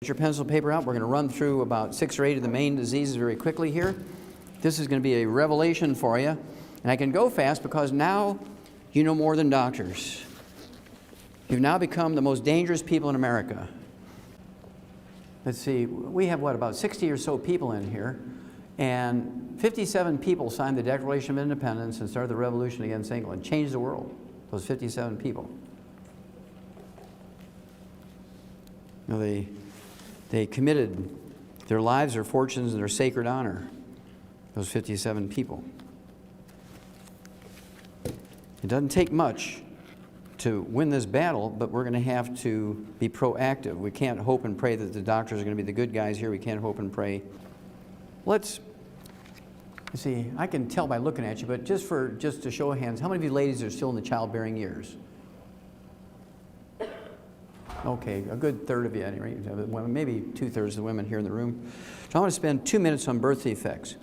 Get your pencil and paper out. We're going to run through about 6 or 8 of the main diseases very quickly here. This is going to be a revelation for you. And I can go fast because now you know more than doctors. You've now become the most dangerous people in America. Let's see, we have about 60 or so people in here. And 57 people signed the Declaration of Independence and started the revolution against England. Changed the world, those 57 people. You know, they committed their lives, their fortunes, and their sacred honor, those 57 people. It doesn't take much to win this battle, but we're going to have to be proactive. We can't hope and pray that the doctors are going to be the good guys here. We can't hope and pray. Let's see, I can tell by looking at you, but just to show of hands, how many of you ladies are still in the childbearing years? Okay, a good third of you, anyway. Maybe 2/3 of the women here in the room. So I want to spend 2 minutes on birth defects.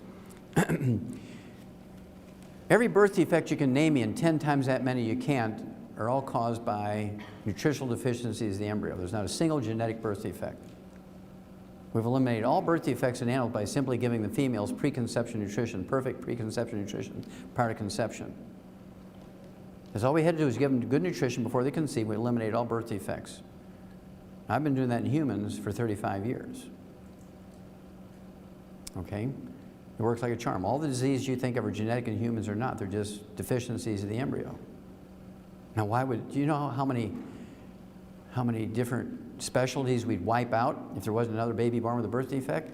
Every birth defect you can name me, and 10 times that many you can't, are all caused by nutritional deficiencies of the embryo. There's not a single genetic birth defect. We've eliminated all birth defects in animals by simply giving the females preconception nutrition, perfect preconception nutrition prior to conception. Because all we had to do was give them good nutrition before they conceive. We eliminated all birth defects. I've been doing that in humans for 35 years. Okay? It works like a charm. All the diseases you think of are genetic in humans are not. They're just deficiencies of the embryo. Now, do you know how many different specialties we'd wipe out if there wasn't another baby born with a birth defect?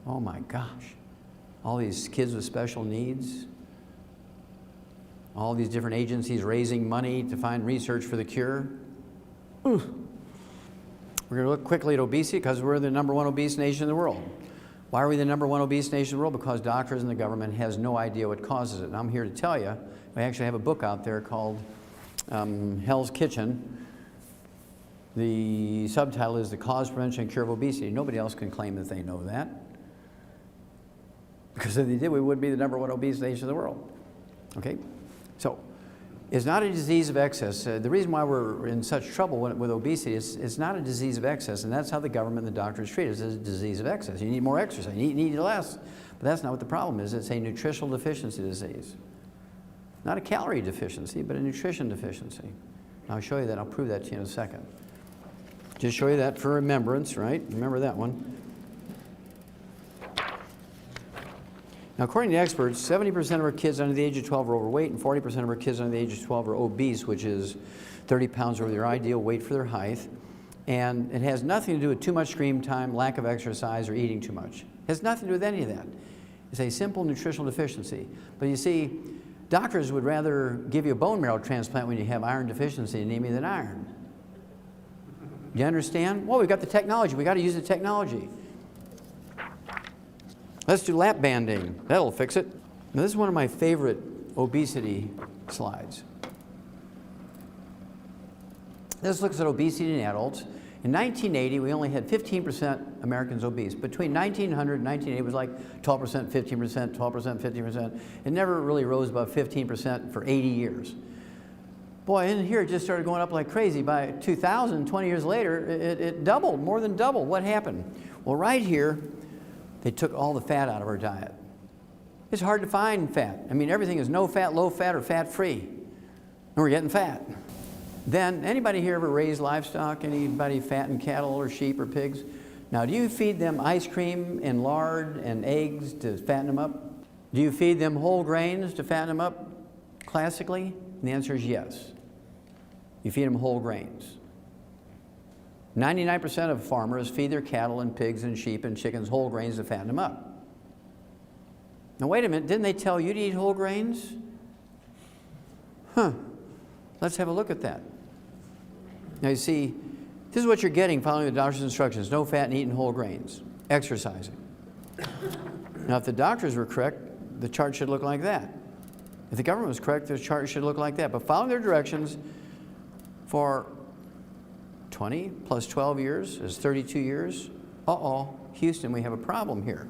Oh my gosh. All these kids with special needs. All these different agencies raising money to find research for the cure. Ooh. We're going to look quickly at obesity because we're the #1 obese nation in the world. Why are we the #1 obese nation in the world? Because doctors and the government has no idea what causes it. And I'm here to tell you, I actually have a book out there called Hell's Kitchen. The subtitle is The Cause, Prevention, and Cure of Obesity. Nobody else can claim that they know that. Because if they did, we would be the #1 obese nation in the world. Okay? So, it's not a disease of excess. The reason why we're in such trouble with obesity is it's not a disease of excess, and that's how the government and the doctors treat it. It's a disease of excess. You need more exercise. You need less. But that's not what the problem is. It's a nutritional deficiency disease. Not a calorie deficiency, but a nutrition deficiency. And I'll show you that. I'll prove that to you in a second. Just show you that for remembrance, right? Remember that one. Now, according to experts, 70% of our kids under the age of 12 are overweight, and 40% of our kids under the age of 12 are obese, which is 30 pounds over their ideal weight for their height. And it has nothing to do with too much screen time, lack of exercise, or eating too much. It has nothing to do with any of that. It's a simple nutritional deficiency. But you see, doctors would rather give you a bone marrow transplant when you have iron deficiency anemia than iron. You understand? Well, we've got the technology. We've got to use the technology. Let's do lap banding. That'll fix it. Now, this is one of my favorite obesity slides. This looks at obesity in adults. In 1980, we only had 15% Americans obese. Between 1900 and 1980, it was like 12%, 15%, 12%, 15%. It never really rose above 15% for 80 years. Boy, in here it just started going up like crazy. By 2000, 20 years later, it doubled, more than doubled. What happened? Well, right here, they took all the fat out of our diet. It's hard to find fat. I mean, everything is no fat, low fat, or fat-free. And we're getting fat. Then, anybody here ever raise livestock? Anybody fatten cattle or sheep or pigs? Now, do you feed them ice cream and lard and eggs to fatten them up? Do you feed them whole grains to fatten them up classically? And the answer is yes. You feed them whole grains. 99% of farmers feed their cattle and pigs and sheep and chickens whole grains to fatten them up. Now wait a minute, didn't they tell you to eat whole grains? Huh, let's have a look at that. Now you see, this is what you're getting following the doctor's instructions: no fat and eating whole grains, exercising. Now if the doctors were correct, the chart should look like that. If the government was correct, the chart should look like that. But following their directions for 20 plus 12 years is 32 years. Uh-oh, Houston, we have a problem here.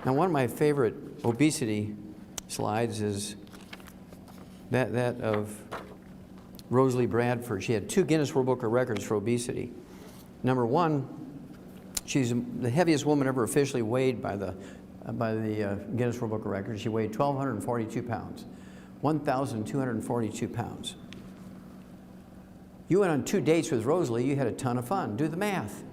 Now, one of my favorite obesity slides is that of Rosalie Bradford. She had 2 Guinness World Book of Records for obesity. Number one, she's the heaviest woman ever officially weighed by the Guinness World Book of Records. She weighed 1,242 pounds, 1,242 pounds. You went on 2 dates with Rosalie, you had a ton of fun. Do the math.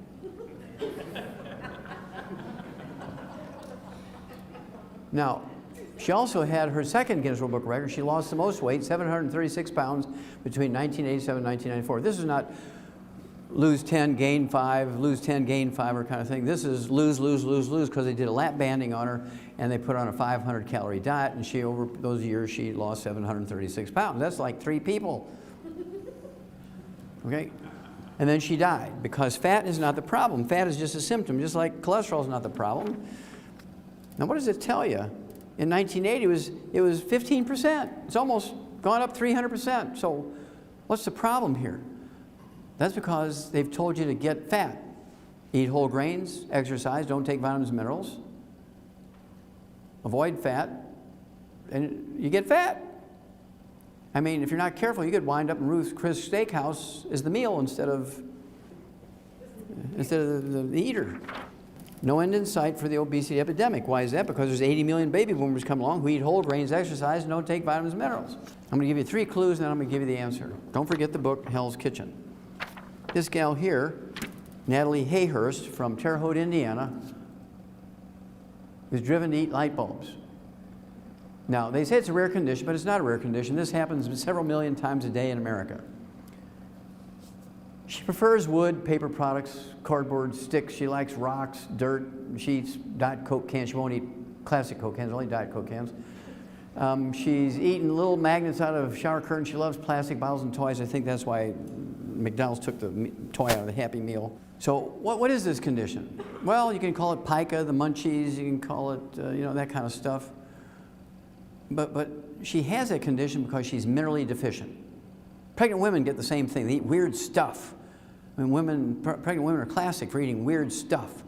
Now, she also had her second Guinness World Book of Records. She lost the most weight, 736 pounds, between 1987 and 1994. This is not lose 10, gain 5, lose 10, gain 5 or kind of thing. This is lose, lose, lose, lose, because they did a lap banding on her and they put her on a 500-calorie diet, and she, over those years, she lost 736 pounds. That's like 3 people. Okay? And then she died, because fat is not the problem. Fat is just a symptom, just like cholesterol is not the problem. Now, what does it tell you? In 1980, it was 15%. It's almost gone up 300%. So what's the problem here? That's because they've told you to get fat. Eat whole grains, exercise, don't take vitamins and minerals. Avoid fat, and you get fat. I mean, if you're not careful, you could wind up in Ruth's Chris Steakhouse as the meal instead of the eater. No end in sight for the obesity epidemic. Why is that? Because there's 80 million baby boomers come along who eat whole grains, exercise, and don't take vitamins and minerals. I'm going to give you 3 clues, and then I'm going to give you the answer. Don't forget the book, Hell's Kitchen. This gal here, Natalie Hayhurst from Terre Haute, Indiana, is driven to eat light bulbs. Now, they say it's a rare condition, but it's not a rare condition. This happens several million times a day in America. She prefers wood, paper products, cardboard, sticks. She likes rocks, dirt. She eats Diet Coke cans. She won't eat classic Coke cans, only Diet Coke cans. She's eaten little magnets out of shower curtains. She loves plastic bottles and toys. I think that's why McDonald's took the toy out of the Happy Meal. So what is this condition? Well, you can call it pica, the munchies. You can call it, you know, that kind of stuff. But she has that condition because she's minerally deficient. Pregnant women get the same thing. They eat weird stuff. I mean, pregnant women are classic for eating weird stuff.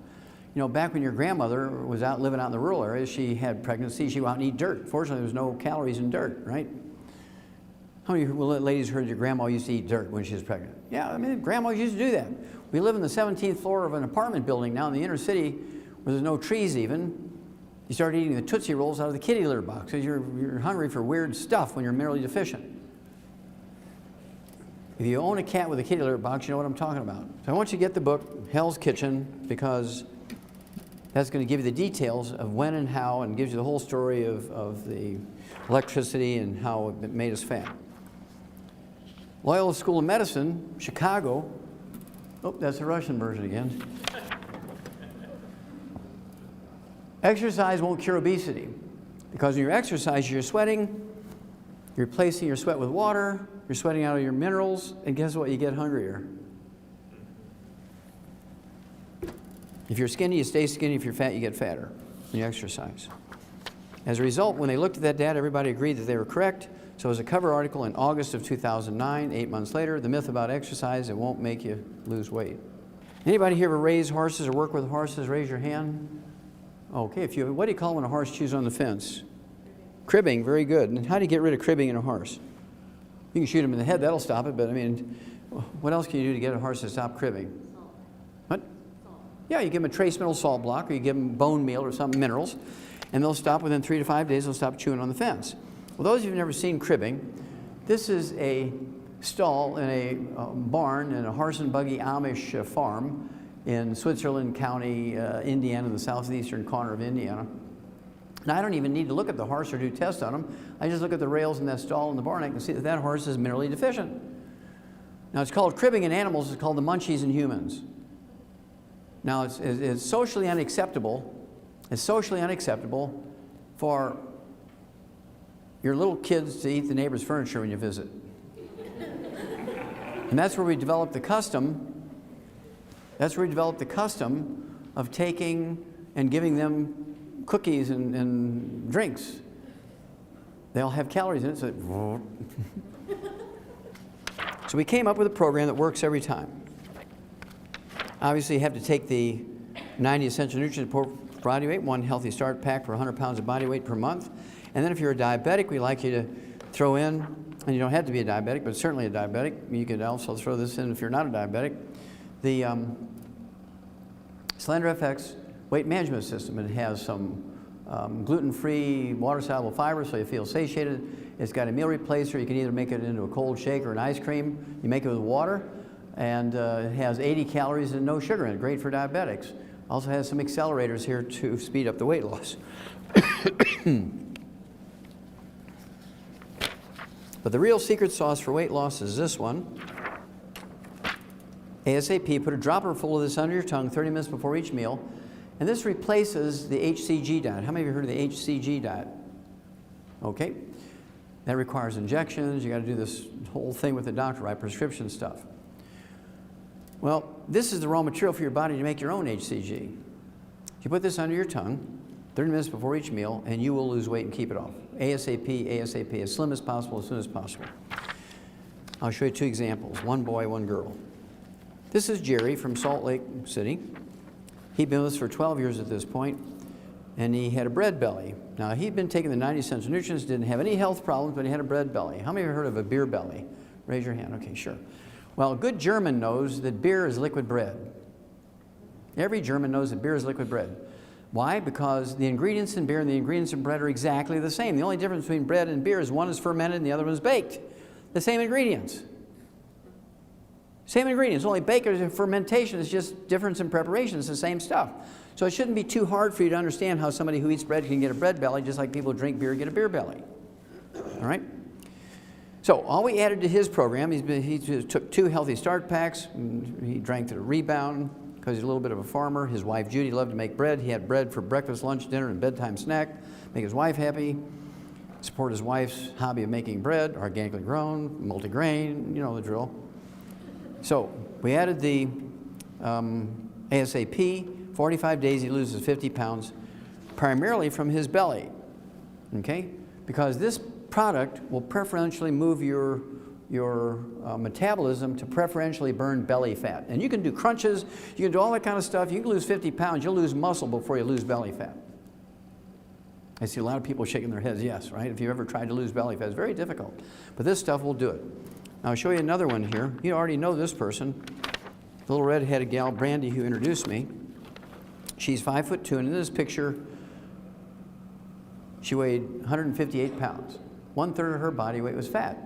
You know, back when your grandmother was out living out in the rural areas, she had pregnancy, she'd go out and eat dirt. Fortunately, there's no calories in dirt, right? How many ladies heard your grandma used to eat dirt when she was pregnant? Yeah, I mean, grandmas used to do that. We live in the 17th floor of an apartment building now in the inner city where there's no trees even. You start eating the Tootsie Rolls out of the kitty litter box because you're hungry for weird stuff when you're minerally deficient. If you own a cat with a kitty litter box, you know what I'm talking about. So I want you to get the book, Hell's Kitchen, because that's going to give you the details of when and how, and gives you the whole story of the electricity and how it made us fat. Loyola School of Medicine, Chicago. Oh, that's the Russian version again. Exercise won't cure obesity, because when you exercise, you're sweating, you're replacing your sweat with water, you're sweating out of your minerals, and guess what? You get hungrier. If you're skinny, you stay skinny. If you're fat, you get fatter when you exercise. As a result, when they looked at that data, everybody agreed that they were correct. So as a cover article in August of 2009, 8 months later, the myth about exercise, it won't make you lose weight. Anybody here ever raise horses or work with horses? Raise your hand. Okay, what do you call when a horse chews on the fence? Cribbing, very good. And how do you get rid of cribbing in a horse? You can shoot him in the head, that'll stop it, but I mean, what else can you do to get a horse to stop cribbing? Salt. What? Salt. Yeah, you give them a trace mineral salt block, or you give them bone meal or some minerals, and they'll stop within 3 to 5 days, they'll stop chewing on the fence. Well, those of you who've never seen cribbing, this is a stall in a barn in a horse and buggy Amish farm in Switzerland County, Indiana, the southeastern corner of Indiana. Now, I don't even need to look at the horse or do tests on them. I just look at the rails in that stall in the barn. I can see that that horse is minerally deficient. Now, it's called cribbing in animals. It's called the munchies in humans. Now, it's socially unacceptable. It's socially unacceptable for your little kids to eat the neighbor's furniture when you visit. And that's where we developed the custom. That's where we developed the custom of taking and giving them cookies and drinks. They all have calories in it, so so we came up with a program that works every time. Obviously, you have to take the 90 essential nutrients per body weight, 1 healthy start pack for 100 pounds of body weight per month. And then if you're a diabetic, we like you to throw in, and you don't have to be a diabetic, but certainly a diabetic. You could also throw this in if you're not a diabetic. The Slender FX weight management system, it has some gluten-free, water-soluble fiber, so you feel satiated. It's got a meal replacer. You can either make it into a cold shake or an ice cream. You make it with water, and it has 80 calories and no sugar in it. Great for diabetics. Also has some accelerators here to speed up the weight loss. But the real secret sauce for weight loss is this one. ASAP, put a dropper full of this under your tongue 30 minutes before each meal. And this replaces the HCG diet. How many of you heard of the HCG diet? Okay. That requires injections. You got to do this whole thing with the doctor, right? Prescription stuff. Well, this is the raw material for your body to make your own HCG. You put this under your tongue 30 minutes before each meal, and you will lose weight and keep it off. ASAP, ASAP, as slim as possible, as soon as possible. I'll show you two examples, one boy, one girl. This is Jerry from Salt Lake City. He'd been with us for 12 years at this point, and he had a bread belly. Now, he'd been taking the 90 cents of nutrients, didn't have any health problems, but he had a bread belly. How many of you heard of a beer belly? Raise your hand. Okay, sure. Well, a good German knows that beer is liquid bread. Every German knows that beer is liquid bread. Why? Because the ingredients in beer and the ingredients in bread are exactly the same. The only difference between bread and beer is one is fermented and the other one is baked. The same ingredients. Same ingredients, only baking and fermentation is just difference in preparation. It's the same stuff. So it shouldn't be too hard for you to understand how somebody who eats bread can get a bread belly, just like people who drink beer get a beer belly. All right? So all we added to his program, he took 2 healthy start packs. He drank to the Rebound because he's a little bit of a farmer. His wife Judy loved to make bread. He had bread for breakfast, lunch, dinner, and bedtime snack. Make his wife happy. Support his wife's hobby of making bread, organically grown, multigrain, you know the drill. So we added the ASAP. 45 days he loses 50 pounds, primarily from his belly, okay? Because this product will preferentially move your metabolism to preferentially burn belly fat. And you can do crunches, you can do all that kind of stuff. You can lose 50 pounds, you'll lose muscle before you lose belly fat. I see a lot of people shaking their heads, yes, right? If you've ever tried to lose belly fat, it's very difficult. But this stuff will do it. Now I'll show you another one here. You already know this person, the little red-headed gal, Brandy, who introduced me. She's 5'2", and in this picture, she weighed 158 pounds. 1/3 of her body weight was fat.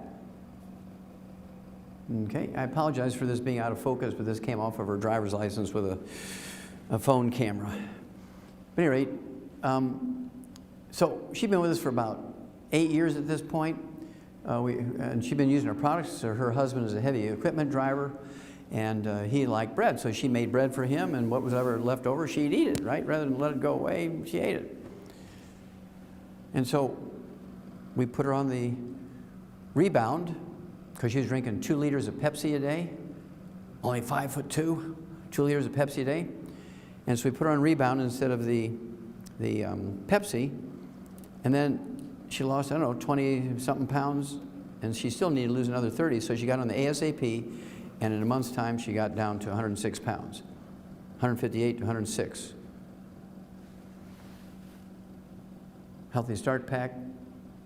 Okay, I apologize for this being out of focus, but this came off of her driver's license with a phone camera. But at any rate, so she'd been with us for about 8 years at this point. And she'd been using her products. So her husband is a heavy equipment driver, and he liked bread. So she made bread for him, and what was ever left over, she'd eat it, right? Rather than let it go away, she ate it. And so we put her on the Rebound, because she was drinking 2 liters of Pepsi a day, only 5'2", 2 liters of Pepsi a day. And so we put her on Rebound instead of the Pepsi, and then she lost, I don't know, 20-something pounds, and she still needed to lose another 30, so she got on the ASAP, and in a month's time, she got down to 106 pounds, 158 to 106. Healthy Start Pack,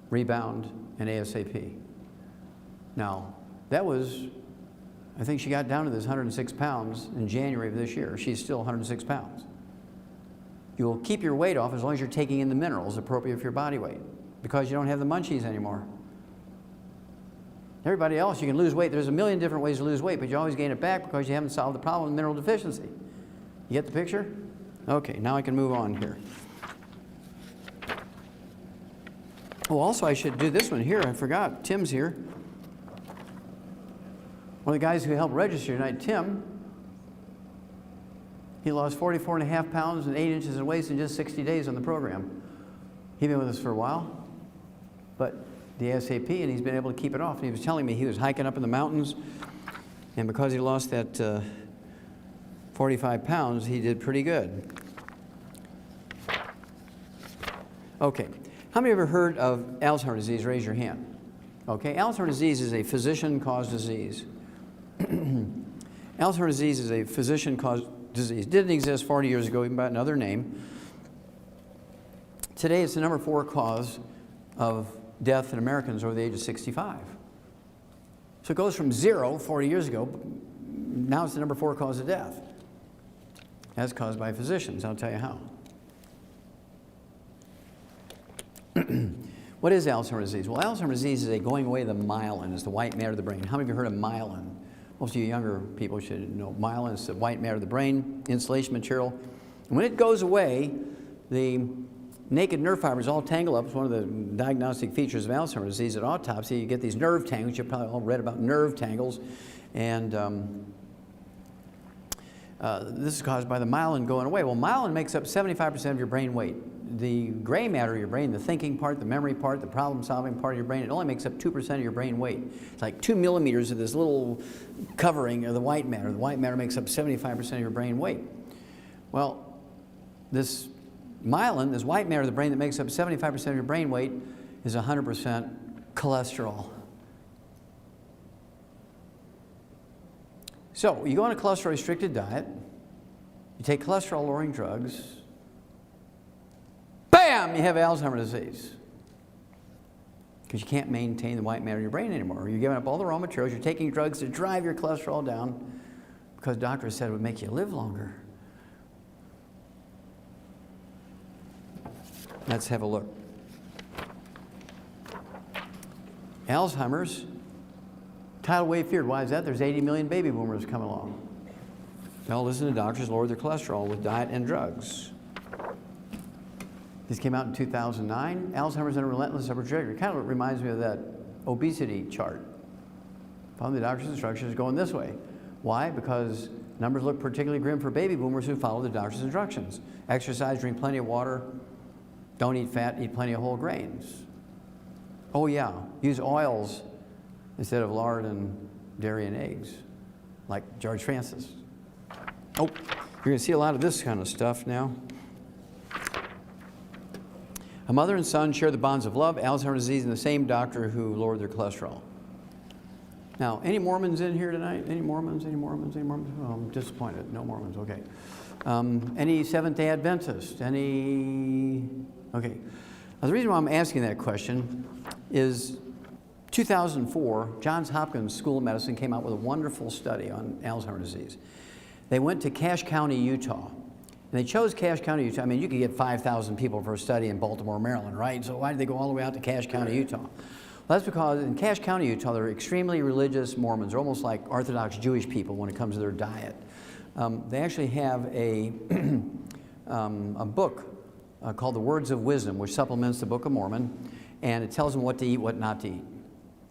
Rebound, and ASAP. Now, that was, I think she got down to this 106 pounds in January of this year. She's still 106 pounds. You'll keep your weight off as long as you're taking in the minerals appropriate for your body weight, because you don't have the munchies anymore. Everybody else, you can lose weight. There's a million different ways to lose weight, but you always gain it back because you haven't solved the problem of mineral deficiency. You get the picture? Okay, now I can move on here. Oh, also I should do this one here. I forgot. Tim's here. One of the guys who helped register tonight, Tim, he lost 44.5 pounds and 8 inches in waist in just 60 days on the program. He's been with us for a while, but the ASAP, and he's been able to keep it off. And he was telling me he was hiking up in the mountains, and because he lost that 45 pounds, he did pretty good. Okay, how many of you have ever heard of Alzheimer's disease? Raise your hand. Okay, Alzheimer's disease is a physician-caused disease. Alzheimer's disease is a physician-caused disease. Didn't exist 40 years ago, even by another name. Today, it's the number 4 cause of death in Americans over the age of 65. So it goes from 0 40 years ago, now it's the number 4 cause of death. That's caused by physicians. I'll tell you how. What is Alzheimer's disease? Well, Alzheimer's disease is a going away of the myelin. It's the white matter of the brain. How many of you heard of myelin? Most of you younger people should know myelin is the white matter of the brain, insulation material. And when it goes away, the naked nerve fibers all tangle up. It's one of the diagnostic features of Alzheimer's disease at autopsy. You get these nerve tangles. You've probably all read about nerve tangles. And this is caused by the myelin going away. Well, myelin makes up 75% of your brain weight. The gray matter of your brain, the thinking part, the memory part, the problem-solving part of your brain, it only makes up 2% of your brain weight. It's like 2 millimeters of this little covering of the white matter. The white matter makes up 75% of your brain weight. Well, this myelin, this white matter of the brain that makes up 75% of your brain weight, is 100% cholesterol. So you go on a cholesterol-restricted diet, you take cholesterol-lowering drugs, bam, you have Alzheimer's disease. Because you can't maintain the white matter of your brain anymore. You're giving up all the raw materials, you're taking drugs to drive your cholesterol down because doctors said it would make you live longer. Let's have a look. Alzheimer's, tidal wave feared. Why is that? There's 80 million baby boomers coming along. Well, listen to doctors lower their cholesterol with diet and drugs. This came out in 2009. Alzheimer's and a relentless upward trajectory. Kind of reminds me of that obesity chart. Following the doctor's instructions going this way. Why? Because numbers look particularly grim for baby boomers who follow the doctor's instructions. Exercise, drink plenty of water, don't eat fat, eat plenty of whole grains. Oh yeah, use oils instead of lard and dairy and eggs, like George Francis. Oh, you're going to see a lot of this kind of stuff now. A mother and son share the bonds of love, Alzheimer's disease, and the same doctor who lowered their cholesterol. Now, any Mormons in here tonight? Any Mormons? Any Mormons? Any Mormons? Oh, I'm disappointed. No Mormons. Okay. Any Seventh-day Adventists? Any? Okay. Now, the reason why I'm asking that question is 2004, Johns Hopkins School of Medicine came out with a wonderful study on Alzheimer's disease. They went to Cache County, Utah. And they chose Cache County, Utah. I mean, you could get 5,000 people for a study in Baltimore, Maryland, right? So why did they go all the way out to Cache County, Utah? Well, that's because in Cache County, Utah, they're extremely religious Mormons. They're almost like Orthodox Jewish people when it comes to their diet. They actually have a book called The Words of Wisdom, which supplements the Book of Mormon, and it tells them what to eat, what not to eat,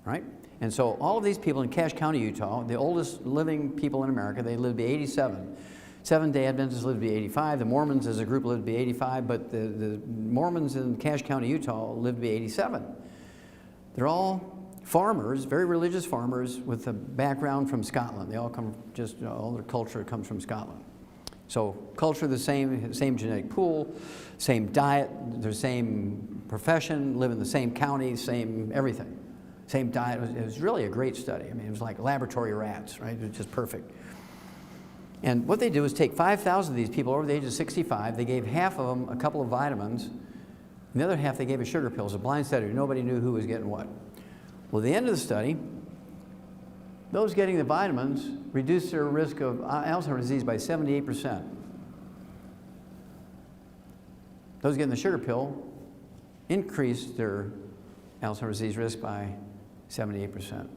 right? And so all of these people in Cache County, Utah, the oldest living people in America, they live to be 87. Seventh-day Adventists live to be 85. The Mormons as a group live to be 85, but the Mormons in Cache County, Utah live to be 87. They're all farmers, very religious farmers with a background from Scotland. They all come just, all their culture comes from Scotland. So culture the same genetic pool, same diet, their same profession, live in the same county, same everything. Same diet. It was really a great study. I mean, it was like laboratory rats, right? It was just perfect. And what they did was take 5,000 of these people over the age of 65. They gave half of them a couple of vitamins, and the other half they gave a sugar pill. It was a blind study. Nobody knew who was getting what. Well, at the end of the study, those getting the vitamins reduced their risk of Alzheimer's disease by 78%. Those getting the sugar pill increased their Alzheimer's disease risk by 78%.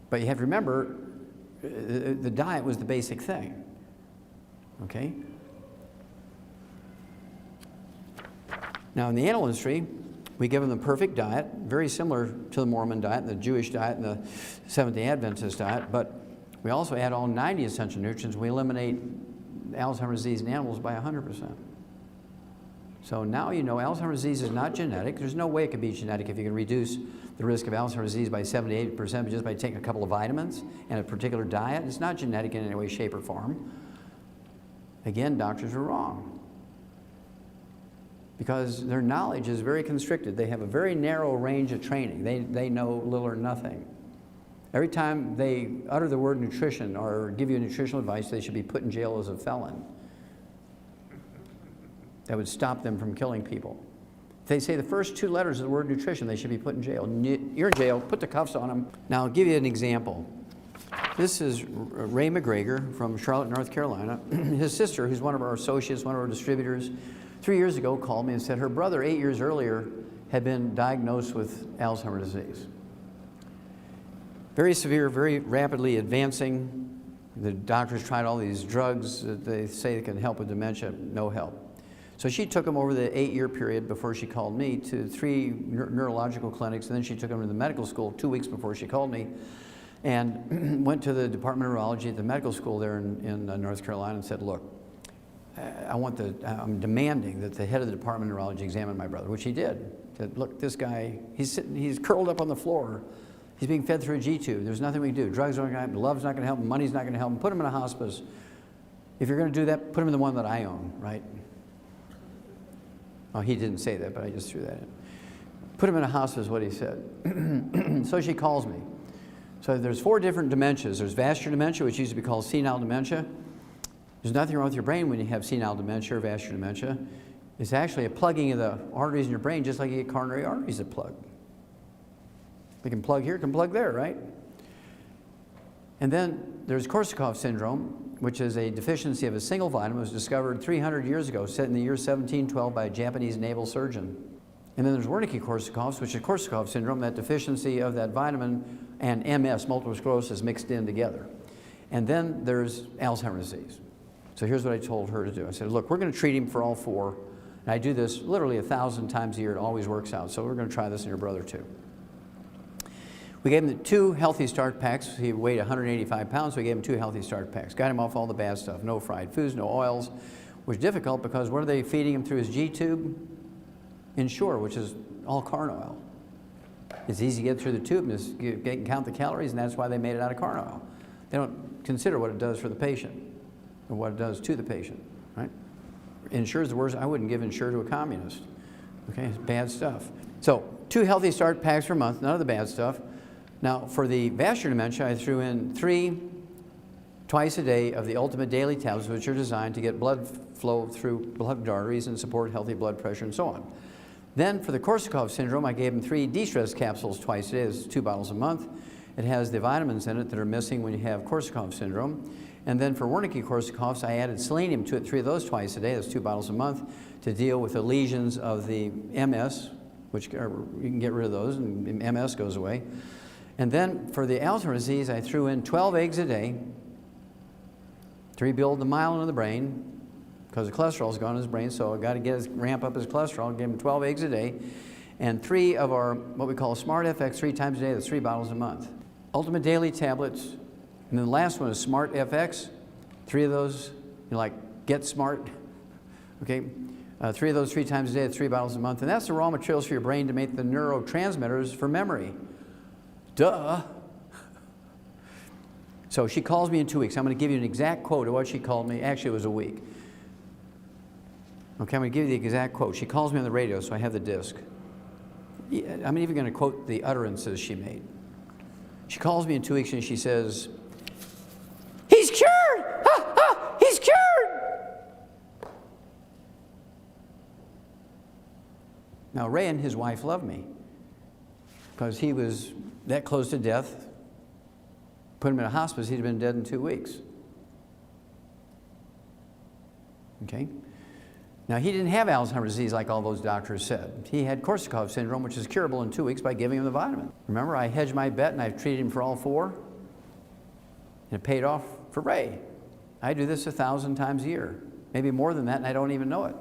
But you have to remember, the diet was the basic thing, okay? Now in the animal industry, we give them the perfect diet, very similar to the Mormon diet and the Jewish diet and the Seventh-day Adventist diet, but we also add all 90 essential nutrients. We eliminate Alzheimer's disease in animals by 100%. So now you know Alzheimer's disease is not genetic. There's no way it could be genetic if you can reduce the risk of Alzheimer's disease by 78% just by taking a couple of vitamins and a particular diet. It's not genetic in any way, shape, or form. Again, doctors are wrong because their knowledge is very constricted. They have a very narrow range of training. They know little or nothing. Every time they utter the word nutrition or give you nutritional advice, they should be put in jail as a felon. That would stop them from killing people. If they say the first 2 letters of the word nutrition, they should be put in jail. You're in jail, put the cuffs on them. Now, I'll give you an example. This is Ray McGregor from Charlotte, North Carolina. His sister, who's one of our associates, one of our distributors, 3 years ago called me and said her brother 8 years earlier had been diagnosed with Alzheimer's disease. Very severe, very rapidly advancing. The doctors tried all these drugs that they say they can help with dementia, no help. So she took him over the 8-year period before she called me to 3 neurological clinics, and then she took him to the medical school 2 weeks before she called me, and went to the Department of Neurology at the medical school there in North Carolina and said, look, I'm demanding that the head of the Department of Neurology examine my brother, which he did. Said, look, this guy, he's curled up on the floor. He's being fed through a G-tube. There's nothing we can do. Drugs aren't going to help him. Love's not going to help him. Money's not going to help him. Put him in a hospice. If you're going to do that, put him in the one that I own, right? Oh, he didn't say that, but I just threw that in. Put him in a hospice, what he said. So she calls me. So there's 4 different dementias. There's vascular dementia, which used to be called senile dementia. There's nothing wrong with your brain when you have senile dementia or vascular dementia. It's actually a plugging of the arteries in your brain, just like you get coronary arteries that plug. They can plug here, can plug there, right? And then there's Korsakoff syndrome, which is a deficiency of a single vitamin. It was discovered 300 years ago, set in the year 1712 by a Japanese naval surgeon. And then there's Wernicke-Korsakoff's, which is Korsakoff syndrome, that deficiency of that vitamin, and MS, multiple sclerosis, mixed in together. And then there's Alzheimer's disease. So here's what I told her to do. I said, look, we're going to treat him for all 4. And I do this literally 1,000 times a year. It always works out. So we're going to try this in your brother too. We gave him 2 healthy start packs. He weighed 185 pounds, so we gave him 2 healthy start packs. Got him off all the bad stuff. No fried foods, no oils, which is difficult because what are they feeding him through his G-tube? Ensure, which is all corn oil. It's easy to get through the tube and just count the calories, and that's why they made it out of corn oil. They don't consider what it does for the patient or what it does to the patient, right? Ensure's the worst. I wouldn't give Ensure to a communist. Okay, it's bad stuff. So 2 healthy start packs per month, none of the bad stuff. Now, for the vascular dementia, I threw in 3 twice a day of the ultimate daily tablets, which are designed to get blood flow through blood arteries and support healthy blood pressure and so on. Then for the Korsakoff syndrome, I gave him 3 de-stress capsules twice a day. It's 2 bottles a month. It has the vitamins in it that are missing when you have Korsakoff syndrome. And then for Wernicke-Korsakoff's, I added selenium to it, 3 of those twice a day. That's 2 bottles a month to deal with the lesions of the MS, which you can get rid of those and MS goes away. And then for the Alzheimer's disease, I threw in 12 eggs a day to rebuild the myelin in the brain because the cholesterol's gone in his brain, so I got to ramp up his cholesterol. Give him 12 eggs a day, and 3 of our what we call Smart FX 3 times a day. That's 3 bottles a month. Ultimate daily tablets, and then the last one is Smart FX. 3 of those, like Get Smart. Okay, 3 of those 3 times a day. That's 3 bottles a month, and that's the raw materials for your brain to make the neurotransmitters for memory. Duh. So she calls me in 2 weeks. I'm going to give you an exact quote of what she called me. Actually, it was a week. Okay, I'm going to give you the exact quote. She calls me on the radio, so I have the disc. I'm even going to quote the utterances she made. She calls me in 2 weeks and she says, "He's cured! Ha, ha, he's cured!" Now, Ray and his wife love me because he was that close to death. Put him in a hospice, he'd have been dead in 2 weeks. Okay? Now, he didn't have Alzheimer's disease like all those doctors said. He had Korsakoff syndrome, which is curable in 2 weeks by giving him the vitamin. Remember, I hedged my bet and I've treated him for all 4, and it paid off for Ray. I do this 1,000 times a year, maybe more than that, and I don't even know it.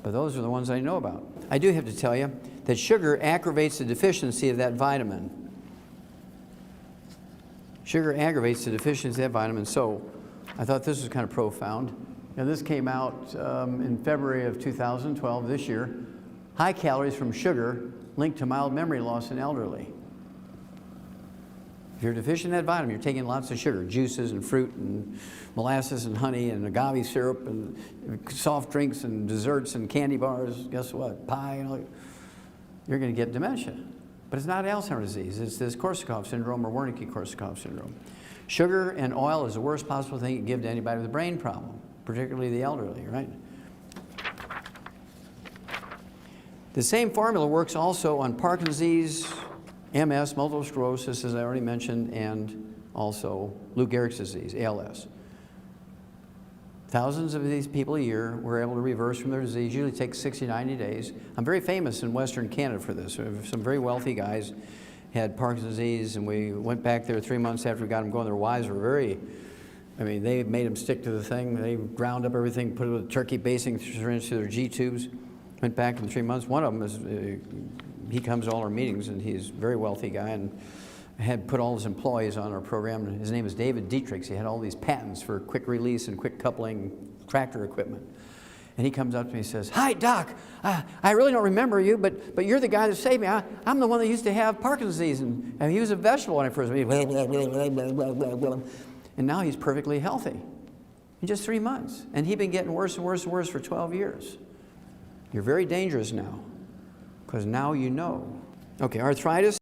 But those are the ones I know about. I do have to tell you that sugar aggravates the deficiency of that vitamin. Sugar aggravates the deficiency of that vitamin, so I thought this was kind of profound. And this came out in February of 2012, this year. High calories from sugar linked to mild memory loss in elderly. If you're deficient in that vitamin, you're taking lots of sugar, juices and fruit and molasses and honey and agave syrup and soft drinks and desserts and candy bars. Guess what? Pie and all. You're going to get dementia. But it's not Alzheimer's disease. It's this Korsakoff syndrome or Wernicke-Korsakoff syndrome. Sugar and oil is the worst possible thing you can give to anybody with a brain problem, particularly the elderly, right? The same formula works also on Parkinson's disease, MS, multiple sclerosis, as I already mentioned, and also Lou Gehrig's disease, ALS. Thousands of these people a year were able to reverse from their disease. Usually takes 60, 90 days. I'm very famous in Western Canada for this. Some very wealthy guys had Parkinson's disease, and we went back there 3 months after we got them going. Their wives were very, I mean, they made them stick to the thing. They ground up everything, put it with a turkey basing syringe through their G-tubes. Went back in 3 months. One of them is, he comes to all our meetings, and he's a very wealthy guy, and had put all his employees on our program. His name is David Dietrichs. He had all these patents for quick release and quick coupling tractor equipment. And he comes up to me and says, "Hi, Doc. I really don't remember you, but you're the guy that saved me. I'm the one that used to have Parkinson's disease, and he was a vegetable when I first met him." And now he's perfectly healthy in just 3 months. And he'd been getting worse and worse and worse for 12 years. You're very dangerous now, because now you know. Okay, arthritis.